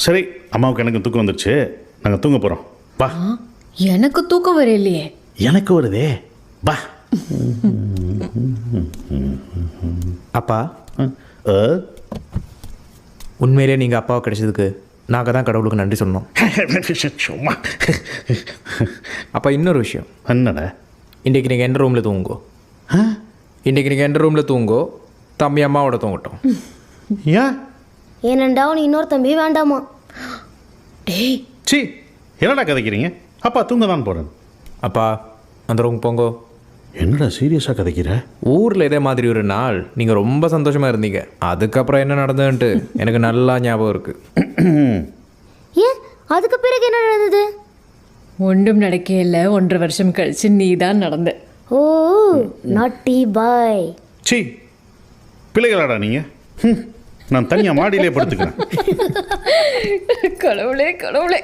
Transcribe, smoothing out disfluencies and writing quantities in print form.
சரி, அம்மாவுக்கு எனக்கு தூக்கம் வந்துடுச்சு, நாங்கள் தூங்க போகிறோம். வா. எனக்கு தூக்கம் வரலையே. எனக்கு வருதே, வா. அப்பா, அ? உண்மையிலே நீங்கள் அப்பாவை கிடைச்சதுக்கு நாங்கள் தான் கடவுளுக்கு நன்றி சொன்னோம். சும்மா. அப்பா, இன்னொரு விஷயம். என்னடா? இன்றைக்கி நீங்கள் எந்த ரூமில் தூங்கோ. இன்றைக்கி நீங்கள் எந்த ரூமில் தூங்கோ, தம்பி அம்மாவோட தூங்கட்டும். ஏன்? ஏனண்டா உனக்கு இன்னொரு தம்பி வேண்டாமா? டேய், சி, என்னடா கதைக்கிறீங்க? அப்பா தூங்க தான் போகிறேன். அப்பா, அந்த ரூம் போங்கோ. என்னடா சீரியஸாக கதைக்கிற? ஊரில் இதே மாதிரி ஒரு நாள் நீங்கள் ரொம்ப சந்தோஷமாக இருந்தீங்க. அதுக்கப்புறம் என்ன நடந்ததுன்ட்டு எனக்கு நல்லா ஞாபகம் இருக்குது. ஏன் அதுக்கு பிறகு என்ன நடந்தது? ஒன்றும் நடக்கையில் 1.5 வருஷம் கழிச்சு நீ தான் நடந்த. ஓ, நாட்டி பாய். சி, பிள்ளைகளாடா நீங்கள்? நான் தனியாக மாடியிலே படுத்துக்கிறேன். கடவுளே கடவுளே.